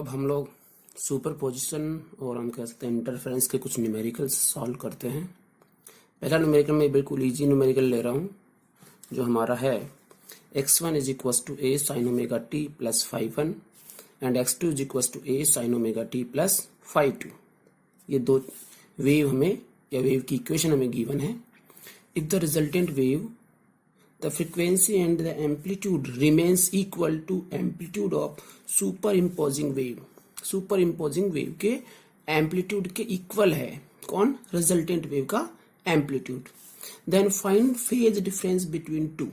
अब हम लोग सुपरपोजिशन और हम कह सकते हैं इंटरफेरेंस के कुछ न्यूमेरिकल्स सॉल्व करते हैं। पहला न्यूमेरिकल मैं बिल्कुल इजी न्यूमेरिकल ले रहा हूँ जो हमारा है x1 is equals to A sine omega T plus 5 and x2 is equals to A sine omega T plus 5 ये दो वेव हमें या वेव की इक्वेशन हमें गिवन है। If the resultant wave the frequency and the amplitude remains equal to amplitude of superimposing wave के amplitude के equal है कौन resultant wave का amplitude, then find phase difference between two।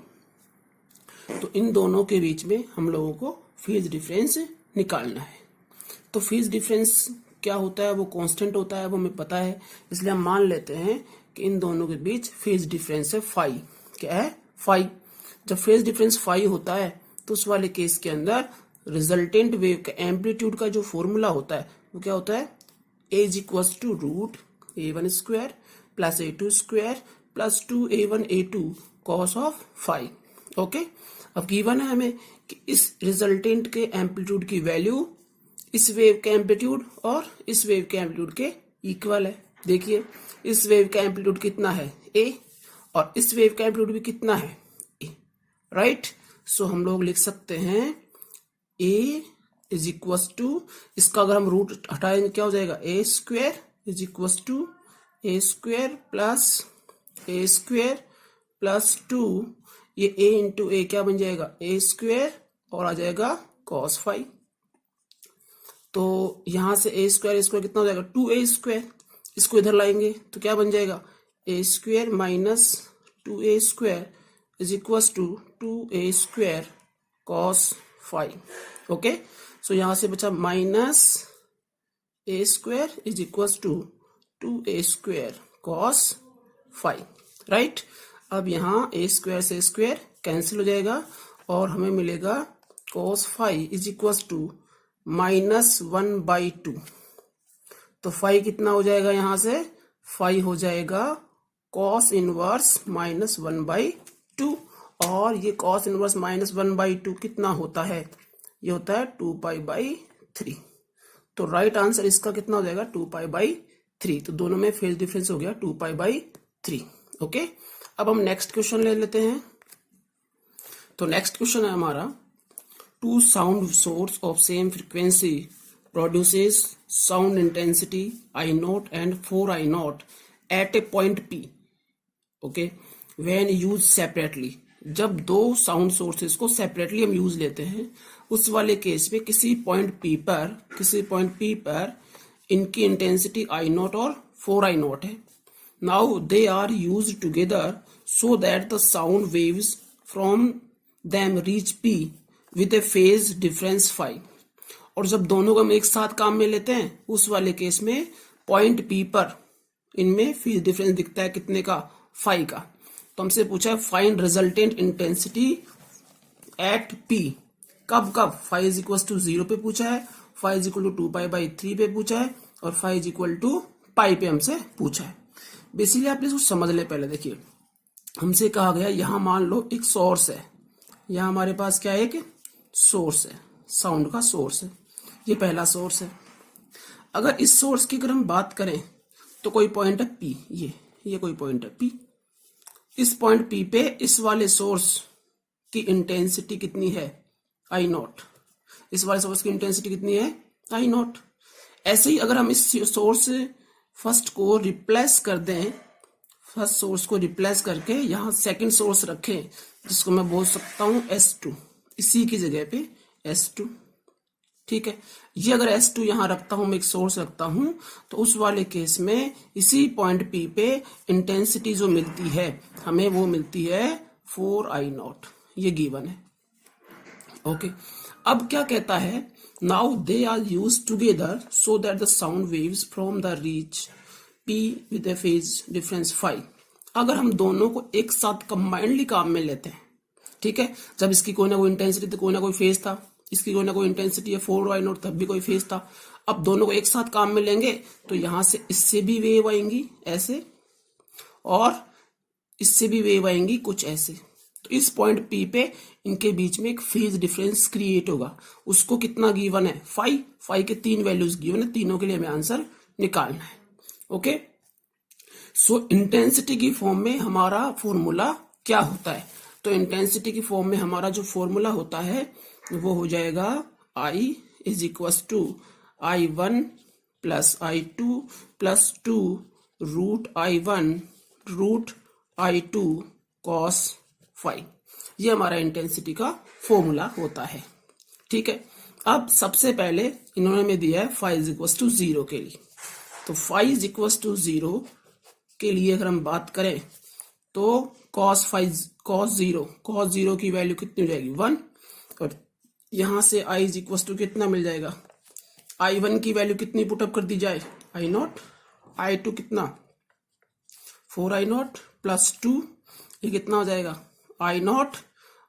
तो इन दोनों के बीच में हम लोगों को phase difference निकालना है। तो phase difference क्या होता है, वो कांस्टेंट होता है, वो हमें पता है, इसलिए हम मान लेते हैं कि इन दोनों के बीच phase difference है फाई। क्या है? फाई। जब फेज डिफरेंस फाई होता है तो उस वाले केस के अंदर रिजल्टेंट वेव का एम्पलीट्यूड का जो फॉर्मूला होता है वो क्या होता है, A is equals to root a1 square plus a2 square plus 2a1 a2 cos of five. Okay, अब गिवन है हमें कि इस रिजल्टेंट के एम्पलीट्यूड की वैल्यू इस वेव के एम्पलीट्यूड और इस वेव के एम्पलीट्यूड के इक्वल है। देखिए इस वेव का एम्पलीट्यूड कितना है a और इस वेव का एम्पलीट्यूड भी कितना है ए, राइट। सो हम लोग लिख सकते हैं a इज इक्वस टू, इसका अगर हम रूट हटाएंगे क्या हो जाएगा, A square is equals to A square plus 2 ये a इंटू ए क्या बन जाएगा ए स्क्वायर और आ जाएगा कॉस फाइव। तो यहां से ए स्क्वायर कितना हो जाएगा 2a स्क्वायर, इसको इधर लाएंगे तो क्या बन जाएगा A square minus 2a square is equals to 2a square cos five. Okay, so यहां से बचा minus A square is equals to 2a square cos five, right. अब यहाँ ए स्क्वायर से स्क्वायर कैंसिल हो जाएगा और हमें मिलेगा cos five is equals to -1/2। तो फाइव कितना हो जाएगा, यहां से फाइव हो जाएगा कॉस इनवर्स -1/2 और ये कॉस इनवर्स -1/2 कितना होता है, ये होता है 2π/3। तो राइट आंसर इसका कितना हो जाएगा 2π/3। तो दोनों में फेज डिफरेंस हो गया 2π/3। ओके, अब हम नेक्स्ट क्वेश्चन ले लेते हैं। तो नेक्स्ट क्वेश्चन है हमारा, two sound source of same frequency produces sound intensity I0 and 4I0 at a point P, okay, when used separately। जब दो साउंड सोर्सेस को सेपरेटली हम यूज लेते हैं उस वाले केस में किसी पॉइंट P पर इनकी इंटेंसिटी I0 और 4I0 है। Now they are used together so that the sound waves from them reach P with a phase difference five. और जब दोनों को हम एक साथ काम में लेते हैं उस वाले केस में पॉइंट P पर इनमें फेज डिफरेंस दिखता है कितने का, फाइव का। तो हमसे पूछा है find resultant intensity at P। कब फाइव इज इक्वल टू 0 पे पूछा है, फाइव इज इक्वल टू 2π/3 पे पूछा है और फाइव इज इक्वल टू पाई पे हमसे पूछा है। बेसिकली आप इसको समझ ले। पहले देखिए हमसे कहा गया यहां मान लो एक सोर्स है, यहां हमारे पास क्या है, एक सोर्स है, साउंड का सोर्स है, ये पहला सोर्स है। अगर इस सोर्स की अगर हम बात करें तो कोई पॉइंट है P, ये कोई पॉइंट है P। इस पॉइंट P पे इस वाले सोर्स की इंटेंसिटी कितनी है I0, इस वाले सोर्स की इंटेंसिटी कितनी है I0। ऐसे ही अगर हम इस सोर्स फर्स्ट को रिप्लेस कर दें, फर्स्ट सोर्स को रिप्लेस करके यहां सेकंड सोर्स रखें जिसको मैं बोल सकता हूं S2, इसी की जगह पे S2, ठीक है। ये अगर S2 यहां रखता हूं, मैं एक सोर्स रखता हूं, तो उस वाले केस में इसी पॉइंट P पे इंटेंसिटी जो मिलती है हमें वो मिलती है 4I0, ये गिवन है। ओके, अब क्या कहता है, now they are used together so that the sound waves from the reach P with a phase difference five. अगर हम दोनों को एक साथ कंबाइंडली काम में लेते हैं, ठीक है, जब इसकी कोई ना कोई इंटेंसिटी तो कोई ना कोई फेज था, इसकी कोई ना कोई इंटेंसिटी है 4I0 तब भी कोई फेज था। अब दोनों को एक साथ काम में लेंगे तो यहां से इससे भी वेव आएंगी ऐसे और इससे भी वेव आएंगी कुछ ऐसे, तो इस पॉइंट P पे इनके बीच में एक फेज डिफरेंस क्रिएट होगा। उसको कितना गिवन है? 5 के 3 वैल्यूज गिवन है, तीनों के लिए हमें आंसर निकालना है। ओके, सो इंटेंसिटी की फॉर्म में हमारा फॉर्मूला क्या होता है? तो इंटेंसिटी की फॉर्म में हमारा जो फॉर्मूला होता है वो हो जाएगा I is equal to I1 plus I2 plus 2 root I1 root I2 cos phi। ये हमारा इंटेंसिटी का फॉर्मूला होता है। ठीक है, अब सबसे पहले इन्होंने में दिया है phi इज इक्वल टू 0 के लिए। तो phi इज इक्वल टू 0 के लिए अगर हम बात करें तो cos 0 की वैल्यू कितनी हो जाएगी? 1। और यहां से I इज इक्वल टू कितना मिल जाएगा? I1 की वैल्यू कितनी पुटअप कर दी जाए? I0। I2 कितना? 4I0 प्लस 2, ये कितना हो जाएगा? I0।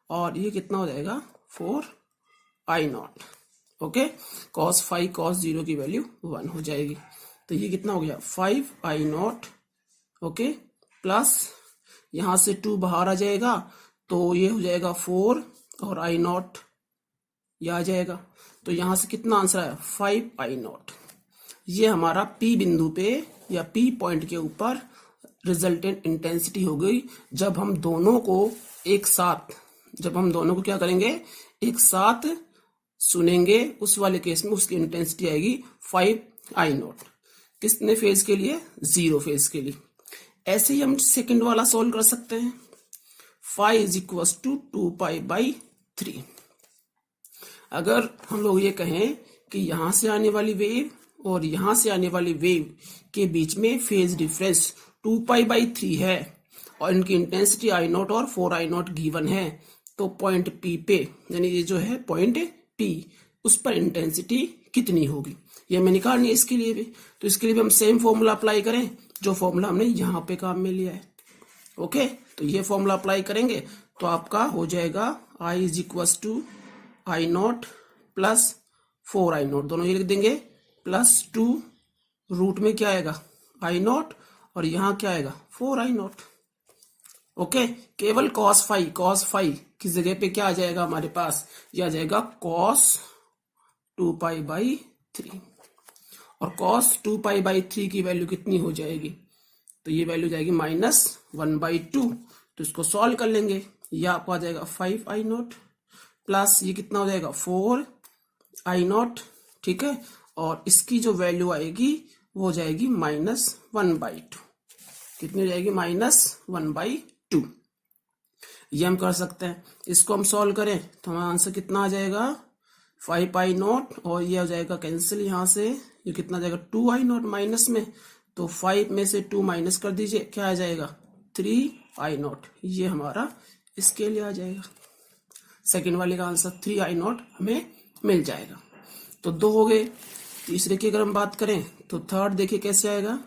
और ये कितना हो जाएगा? 4I0। Okay, cos phi cos 0 की वैल्यू 1 हो जाएगी। तो ये कितना हो गया? 5I0। ओके, प्लस यहां से 2 बाहर आ जाएगा तो ये हो जाएगा 4 और I0 ये आ जाएगा। तो यहां से कितना आंसर आया? 5I0। ये हमारा P बिंदु पे या P पॉइंट के ऊपर रिजल्टेंट इंटेंसिटी हो गई। जब हम दोनों को क्या करेंगे? एक साथ सुनेंगे, उस वाले केस में उसकी इंटेंसिटी आएगी 5I0। किसने फेज के लिए? 0 फेज के लिए। ऐसे ही हम सेकंड वाला सॉल्व कर सकते हैं। phi is equal to 2π/3। अगर हम लोग ये कहें कि यहां से आने वाली वेव और यहां से आने वाली वेव के बीच में फेज डिफरेंस 2π/3 है और इनकी इंटेंसिटी I0 और 4I0 गिवन है, तो पॉइंट P पे, यानी ये जो है पॉइंट P, उस पर इंटेंसिटी कितनी होगी ये हमें निकालनी है इसके लिए भी। तो इसके लिए भी हम सेम फॉर्मूला अप्लाई करें जो फॉर्मूला हमने यहाँ पे काम में लिया है। ओके, तो ये फॉर्मूला अप्लाई करेंगे तो आपका हो जाएगा I is equal to I0 plus 4I0, दोनों ये लिख देंगे, प्लस 2 रूट में क्या आएगा? I0 और यहाँ क्या आएगा? 4I0। ओके, केवल cos phi की जगह पे क्या आ जाएगा हमारे पास? ये आ जाएगा cos 2π/3। और cos 2π/3 की वैल्यू कितनी हो जाएगी? तो ये वैल्यू जाएगी -1/2। तो इसको सॉल्व कर लेंगे, ये आपको आ जाएगा 5I0 प्लस ये कितना हो जाएगा? 4I0। ठीक है, और इसकी जो वैल्यू आएगी वो हो जाएगी -1/2। कितनी हो जाएगी? -1/2। ये हम कर सकते हैं। इसको हम सॉल्व करें तो हमारा आंसर कितना आ जाएगा? 5I0 और ये हो जाएगा कैंसिल, यहाँ से ये कितना जाएगा? 2I0 माइनस में, तो 5 में से 2 माइनस कर दीजिए, क्या आ जाएगा? 3I0। ये हमारा इसके लिए आ जाएगा। सेकंड वाले का आंसर 3I0 हमें मिल जाएगा। तो 2 हो गए। तीसरे की अगर हम बात करें तो थर्ड देखिए कैसे आएगा।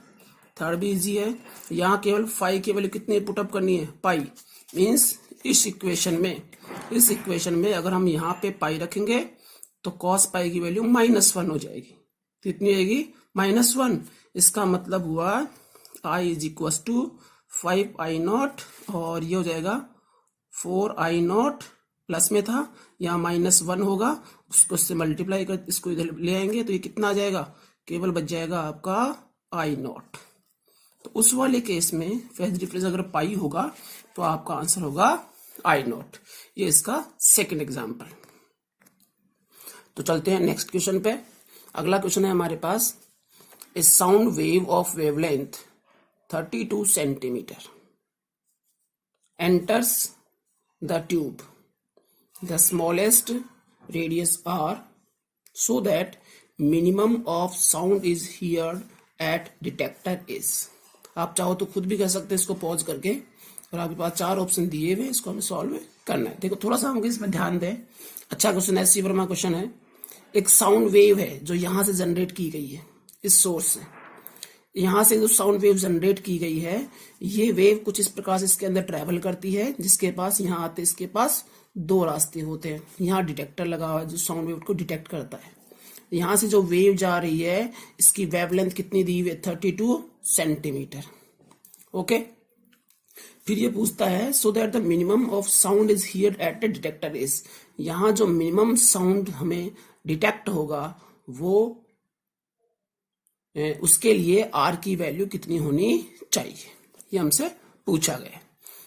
थर्ड भी इजी है। यहाँ केवल phi की वैल्यू कितनी पुटअप करनी है? पाई। मीन्स इस इक्वेशन में अगर हम यहाँ पे पाई रखेंगे तो cos पाई की वैल्यू -1 हो जाएगी। कितनी आएगी? -1। इसका मतलब हुआ I is equal to 5I0 और ये हो जाएगा 4I0, प्लस में था, यहाँ -1 होगा, उसको इससे मल्टीप्लाई कर इसको इधर ले आएंगे तो ये कितना आ जाएगा? केवल बच जाएगा आपका I0। तो उस वाले केस में फेज डिफरेंस अगर पाई होगा तो आपका आंसर होगा I0। ये इसका सेकंड एग्जांपल। तो चलते हैं नेक्स्ट क्वेश्चन पे। अगला क्वेश्चन है हमारे पास, a sound wave of wavelength 32 centimetre enters the tube. The smallest radius r so that minimum of sound is heard at detector is. आप चाहो तो खुद भी कर सकते हैं इसको पॉज करके, और आपके पास 4 ऑप्शन दिए हुए, इसको हमें सॉल्व करना है। देखो थोड़ा सा हम इसमें ध्यान दें। अच्छा क्वेश्चन है, एस सी वर्मा क्वेश्चन है। एक साउंड वेव है जो यहां से जनरेट की गई है, इस सोर्स से यहां से जो साउंड वेव जनरेट की गई है, ये वेव कुछ इस प्रकार से इसके अंदर ट्रेवल करती है, जिसके पास यहाँ आते इसके पास 2 रास्ते होते हैं। यहाँ डिटेक्टर लगा हुआ है जो साउंड वेव को डिटेक्ट करता है। यहां से जो वेव जा रही है इसकी वेवलेंथ कितनी दी हुई है? 32 सेंटीमीटर। ओके, फिर ये पूछता है सो that the minimum of sound is here at the detector is, यहाँ जो मिनिमम साउंड हमें डिटेक्ट होगा वो उसके लिए आर की वैल्यू कितनी होनी चाहिए, ये हमसे पूछा गया।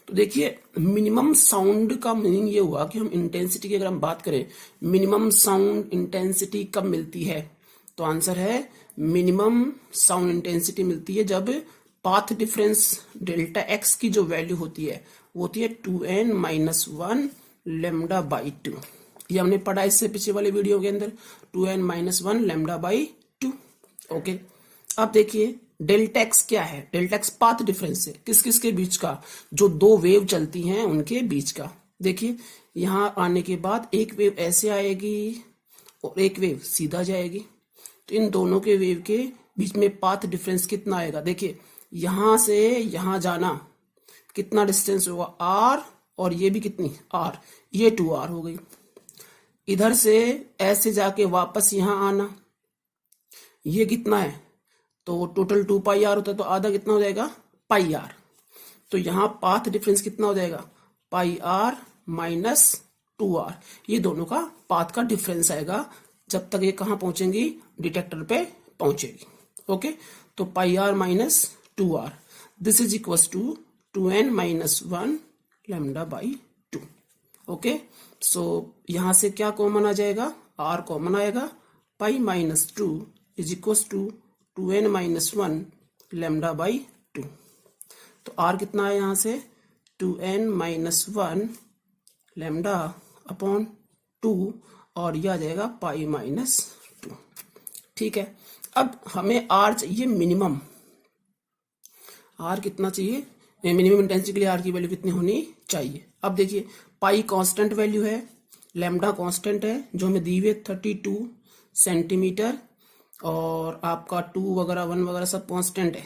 तो देखिए मिनिमम साउंड का मीनिंग ये हुआ कि हम इंटेंसिटी की अगर हम बात करें, मिनिमम साउंड इंटेंसिटी कब मिलती है, तो आंसर है मिनिमम साउंड इंटेंसिटी मिलती है जब पाथ डिफरेंस डेल्टा एक्स की जो वैल्यू होती है वो होती है 2n-1 लेमडा बाई 2। ये हमने पढ़ा इससे पिछले वाले वीडियो के अंदर, 2n-1 लेमडा बाई 2। ओके, अब देखिए डेल्टा एक्स क्या है, डेल्टा एक्स पाथ डिफरेंस है किस किस के बीच का, जो दो वेव चलती हैं उनके बीच का। देखिए यहां आने के बाद एक वेव ऐसे आएगी और एक वेव सीधा जाएगी, तो इन दोनों के वेव के बीच में पाथ डिफरेंस कितना आएगा, देखिए यहां से यहां जाना कितना डिस्टेंस होगा आर, और ये भी कितनी आर, ये 2r हो गई। इधर से ऐसे जाके वापस यहां आना, ये कितना है, तो टोटल 2πr होता है, तो आधा कितना हो जाएगा πr, तो यहां पाथ डिफरेंस कितना हो जाएगा πr माइनस 2r, ये दोनों का पाथ का डिफरेंस आएगा जब तक ये कहां पहुंचेंगी, डिटेक्टर पे पहुंचेगी। ओके, तो πr minus 2r, this is equals to 2n-1 lambda by 2। Okay, so यहां से क्या कॉमन आ जाएगा, r कॉमन आएगा, pi minus 2 is equals to 2n-1 lambda by 2। तो r कितना है यहां से 2n-1 लेमडा अपॉन 2, और यह आ जाएगा पाई माइनस 2। ठीक है, अब हमें r चाहिए मिनिमम, r कितना चाहिए, मिनिमम इंटेंसिटी के लिए r की वैल्यू कितनी होनी चाहिए। अब देखिए पाई कांस्टेंट वैल्यू है, लैम्डा कांस्टेंट है जो हमें दी हुई है 32 सेंटीमीटर, और आपका 2 वगैरह 1 वगैरह सब कांस्टेंट है।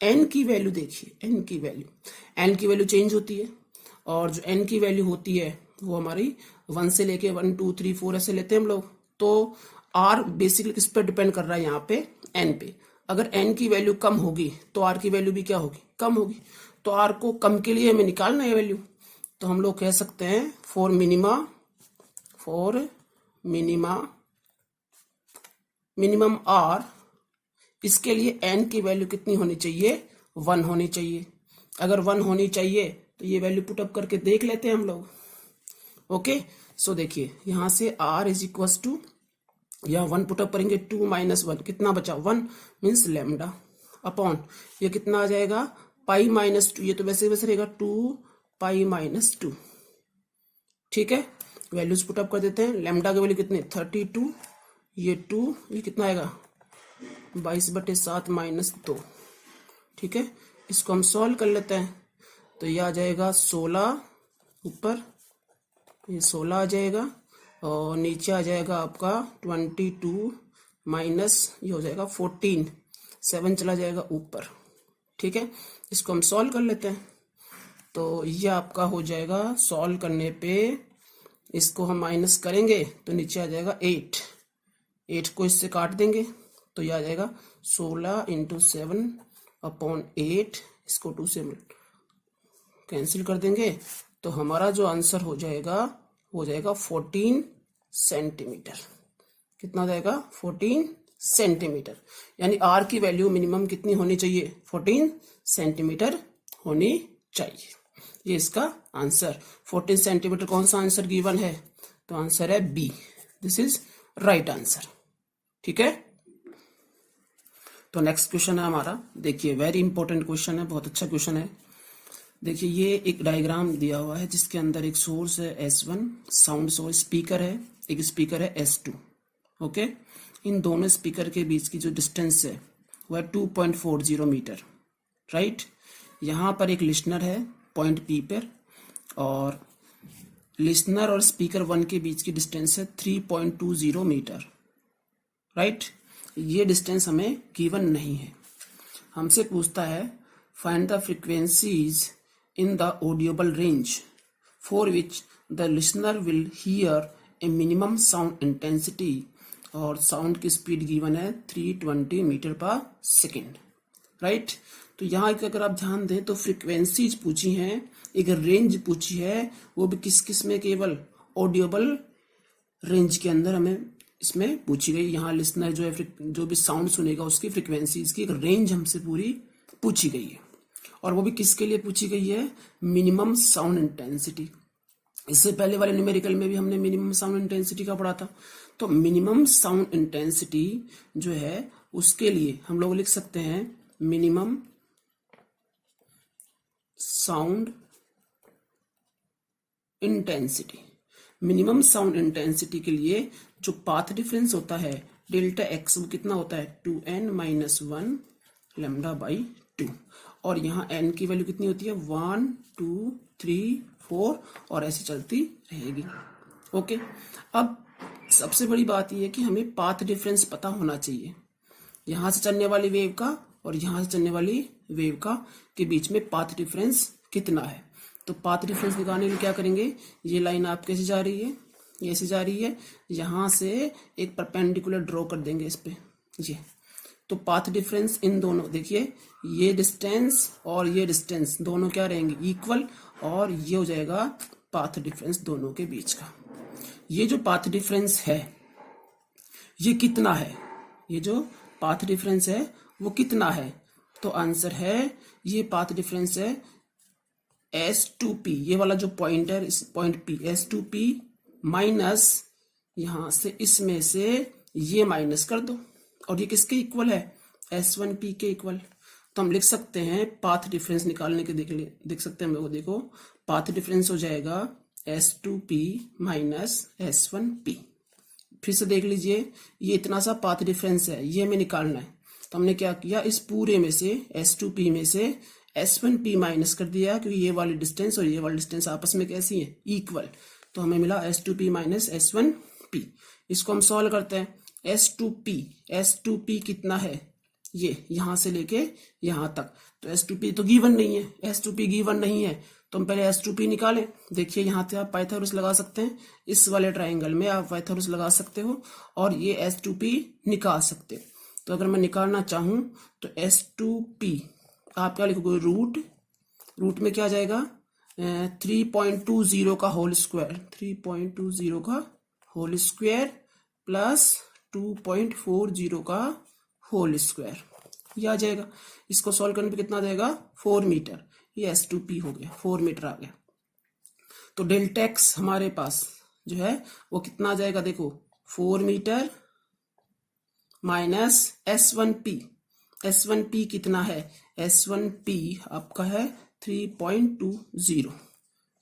n की वैल्यू देखिए, n की वैल्यू चेंज होती है, और जो n की वैल्यू होती है वो हमारी 1 से लेके 1 2 3 4 ऐसे लेते हैं हम लोग। तो r बेसिकली किस पे डिपेंड कर रहा है, यहाँ पे n पे। अगर n की वैल्यू कम होगी तो r की वैल्यू भी क्या होगी, कम होगी। तो r को कम के लिए हमें निकालना है वैल्यू, तो हम लोग कह सकते हैं फॉर मिनिमम r, इसके लिए n की वैल्यू कितनी होनी चाहिए, 1 होनी चाहिए। अगर 1 होनी चाहिए तो ये वैल्यू पुटअप करके देख लेते हैं हम लोग। ओके, सो देखिए यहां से r इज इक्वल टू, यहाँ 1 पुटअप करेंगे, 2-1 कितना बचा 1 मीन्स लेमडा अपॉन ये कितना आ जाएगा पाई माइनस 2, ये तो वैसे वैसे रहेगा 2 पाई माइनस 2। ठीक है, वैल्यूज पुटअप कर देते हैं, लेमडा की वैल्यू कितनी 32, ये 2, ये कितना आएगा 22/7 माइनस 2। ठीक है, इसको हम सॉल्व कर लेते हैं, तो ये आ जाएगा 16, ऊपर ये 16 आ जाएगा, और नीचे आ जाएगा आपका 22 माइनस ये हो जाएगा 14, 7 चला जाएगा ऊपर। ठीक है, इसको हम सॉल्व कर लेते हैं, तो ये आपका हो जाएगा, सॉल्व करने पे इसको हम माइनस करेंगे तो नीचे आ जाएगा 8 को इससे काट देंगे तो ये आ जाएगा 16 × 7/8, इसको 2 से कैंसिल कर देंगे, तो हमारा जो आंसर हो जाएगा 14 सेंटीमीटर। कितना हो जाएगा 14 सेंटीमीटर, यानी r की वैल्यू मिनिमम कितनी होनी चाहिए, 14 सेंटीमीटर होनी चाहिए। ये इसका आंसर 14 सेंटीमीटर। कौन सा आंसर गिवन है, तो आंसर है B, this is right answer. ठीक है, तो नेक्स्ट क्वेश्चन है हमारा, देखिए वेरी इंपॉर्टेंट क्वेश्चन है, बहुत अच्छा क्वेश्चन है। देखिए ये एक डायग्राम दिया हुआ है जिसके अंदर एक सोर्स है S1, साउंड सोर्स, स्पीकर है, एक स्पीकर है S2। ओके, इन दोनों स्पीकर के बीच की जो डिस्टेंस है वह 2.40 मीटर, राइट। यहाँ पर एक लिसनर है पॉइंट P पर, और लिसनर और स्पीकर 1 के बीच की डिस्टेंस है 3.20 मीटर, राइट। ये डिस्टेंस हमें गिवन नहीं है। हमसे पूछता है find the frequencies in the audible range for which the listener will hear a minimum sound intensity, और साउंड की स्पीड गिवन है 320 मीटर पर सेकेंड, राइट। तो यहाँ एक अगर आप ध्यान दें तो फ्रीक्वेंसीज पूछी हैं, एक रेंज पूछी है, वो भी किस किस में, केवल ऑडियोबल रेंज के अंदर हमें इसमें पूछी गई। यहाँ लिसनर जो है जो भी साउंड सुनेगा उसकी फ्रीक्वेंसीज की एक रेंज हमसे पूरी पूछी गई है, और वो भी किसके लिए पूछी गई है, मिनिमम साउंड इंटेंसिटी। इससे पहले वाले न्यूमेरिकल में भी हमने मिनिमम साउंड इंटेंसिटी का पढ़ा था। तो मिनिमम साउंड इंटेंसिटी जो है उसके लिए हम लोग लिख सकते हैं minimum sound intensity. Minimum sound intensity के लिए जो पाथ डिफरेंस होता है डेल्टा एक्स, वो कितना होता है 2n - 1 लैम्डा बाई 2, और यहाँ n की वैल्यू कितनी होती है 1 2 3 4 और ऐसे चलती रहेगी। ओके, अब सबसे बड़ी बात यह है कि हमें पाथ डिफरेंस पता होना चाहिए, यहां से चलने वाली वेव का और यहां से चलने वाली वेव का के बीच में पाथ डिफरेंस कितना है। तो पाथ डिफरेंस निकालने के लिए क्या करेंगे, ये लाइन आप कैसे जा रही है, ये ऐसे जा रही है, यहां से एक परपेंडिकुलर ड्रॉ कर देंगे इस पे ये। तो पाथ डिफरेंस इन दोनों, देखिए ये डिस्टेंस और ये डिस्टेंस दोनों क्या रहेंगे इक्वल, और ये हो जाएगा पाथ डिफरेंस दोनों के बीच का। ये जो पाथ डिफरेंस है ये कितना है, ये जो पाथ डिफरेंस है वो कितना है, तो आंसर है ये पाथ डिफरेंस है S2P, ये वाला जो पॉइंट है इस पॉइंट P, S2P माइनस यहां से इसमें से ये माइनस कर दो, और ये किसके इक्वल है S1P के इक्वल। तो हम लिख सकते हैं पाथ डिफरेंस निकालने के देख सकते हैं हम लोग, देखो पाथ डिफरेंस हो जाएगा S2P माइनस S1P। फिर से देख लीजिए, ये इतना सा पाथ डिफरेंस है, ये हमें निकालना है। तो हमने क्या किया, इस पूरे में से S2P में से S1P माइनस कर दिया, क्योंकि ये वाली डिस्टेंस और ये वाली डिस्टेंस आपस में कैसी है इक्वल। तो हमें मिला S2P माइनस S1P। इसको हम सॉल्व करते हैं। S2P कितना है, ये यहां से लेके यहां तक, तो S2P तो गिवन नहीं है, S2P गिवन नहीं है तो हम पहले S2P निकालें। देखिए यहां से आप पाइथागोरस लगा सकते हैं, इस वाले ट्राइंगल में आप पाइथागोरस लगा सकते हो और ये S2P निकाल सकते हो। तो अगर मैं निकालना चाहूं तो S2P आप क्या लिखोगे, रूट में क्या आ जाएगा 3.20 का होल स्क्वायर, 3.20 का होल स्क्वायर प्लस 2.40 का होल स्क्वायर, ये आ जाएगा। इसको सॉल्व करने पे कितना आ जाएगा 4 मीटर, ये S2P हो गया, 4 मीटर आ गया। तो डेल्टा एक्स हमारे पास जो है वो कितना आ जाएगा, देखो 4 मीटर माइनस S1P, S1P कितना है, S1P आपका है 3.20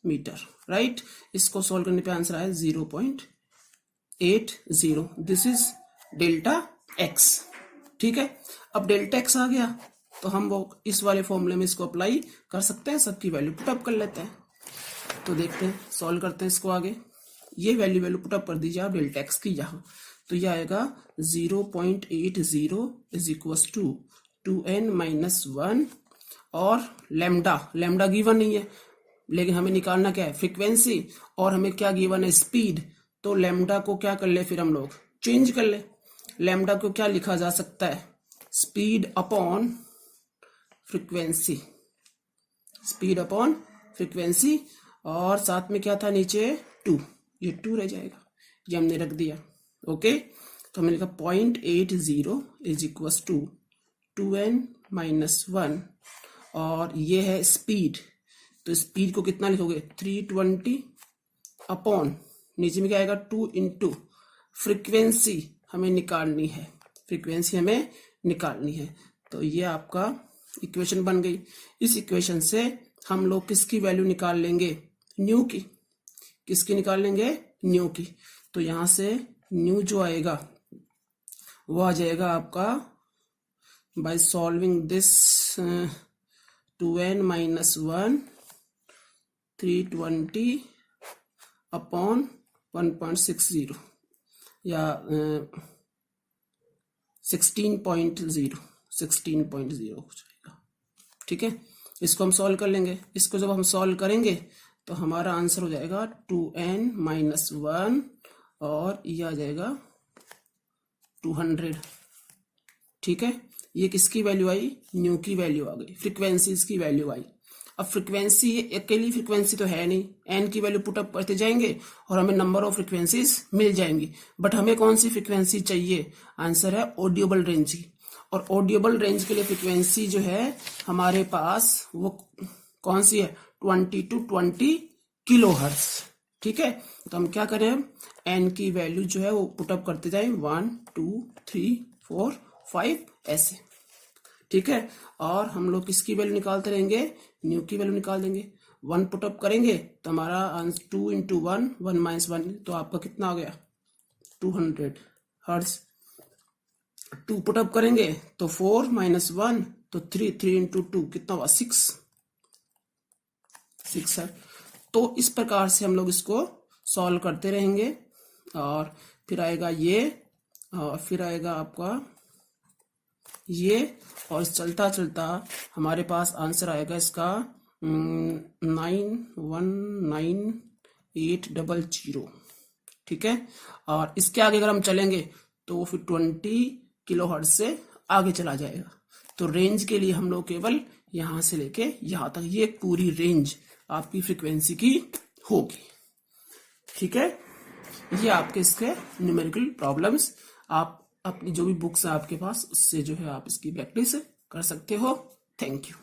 मीटर, राइट। इसको सॉल्व करने पे आंसर आया 0.80। दिस इज डेल्टा एक्स, ठीक है। अब डेल्टा एक्स आ गया तो हम वो इस वाले फॉर्मूले में इसको अप्लाई कर सकते हैं, सबकी वैल्यू पुटअप कर लेते हैं। तो देखते हैं, सॉल्व करते हैं इसको आगे। ये वैल्यू पुटअप कर दीजिए आप डेल्टा एक्स की यहाँ, तो ये आएगा 0.80 is equal to 2n minus 1 और लैम्डा गिवन नहीं है, लेकिन हमें निकालना क्या है फ्रीक्वेंसी, और हमें क्या गिवन है स्पीड। तो लैम्डा को क्या कर ले, फिर हम लोग चेंज कर ले। लैम्डा को क्या लिखा जा सकता है, speed upon frequency, speed upon frequency, और साथ में क्या था नीचे 2, ये 2 रह जाएगा, ये हमने रख दिया। ओके, तो हमने लिखा 0.80 is equal to 2n minus 1, और ये है स्पीड, तो स्पीड को कितना लिखोगे 320 अपॉन नीचे में क्या आएगा 2 इंटू फ्रीक्वेंसी हमें निकालनी है, फ्रीक्वेंसी हमें निकालनी है। तो ये आपका इक्वेशन बन गई। इस इक्वेशन से हम लोग किसकी वैल्यू निकाल लेंगे, न्यू की, किसकी निकाल लेंगे न्यू की। तो यहां से न्यू जो आएगा वो आ जाएगा आपका by solving this 2n minus 1 320 upon 1.60 या 16.0 हो जाएगा, ठीक है। इसको हम सॉल्व कर लेंगे। इसको जब हम सॉल्व करेंगे तो हमारा आंसर हो जाएगा 2n माइनस 1 और ये आ जाएगा 200, ठीक है। ये किसकी वैल्यू आई, न्यू की वैल्यू आ गई, फ्रीक्वेंसीज की वैल्यू आई। अब फ्रीक्वेंसी अकेली फ्रीक्वेंसी तो है नहीं, एन की वैल्यू पुटअप करते जाएंगे और हमें नंबर ऑफ फ्रीक्वेंसीज मिल जाएंगी। बट हमें कौन सी फ्रीक्वेंसी चाहिए, आंसर है ऑडियोबल रेंज की। और ऑडियोबल रेंज के लिए फ्रीक्वेंसी जो है हमारे पास वो कौन सी है, 20 to 20 किलो हर्ट्ज। ठीक है, तो हम क्या करें, एन की वैल्यू जो है वो पुटअप करते जाएं, 1 2 3 4 5 ऐसे। ठीक है, और हम लोग किसकी वैल्यू निकालते रहेंगे, न्यू की वैल्यू निकाल देंगे। 1 पुटअप करेंगे तो हमारा 2 इंटू 1 1 माइनस 1, तो आपका कितना आ गया 200 हर्ट्ज। 2 पुटअप करेंगे तो 4 माइनस 1 तो 3, 3 इंटू 2 कितना हुआ 6 है। तो इस प्रकार से हम लोग इसको सॉल्व करते रहेंगे और फिर आएगा ये और फिर आएगा आपका ये, और चलता चलता हमारे पास आंसर आएगा इसका 919800। ठीक है, और इसके आगे अगर हम चलेंगे तो वो फिर 20 किलो हर्ट्ज से आगे चला जाएगा। तो रेंज के लिए हम लोग केवल यहां से लेके यहां तक ये पूरी रेंज आपकी फ्रीक्वेंसी की होगी। ठीक है, ये आपके इसके न्यूमेरिकल प्रॉब्लम्स, आप अपनी जो भी बुक्स है आपके पास उससे जो है आप इसकी प्रैक्टिस कर सकते हो। Thank you.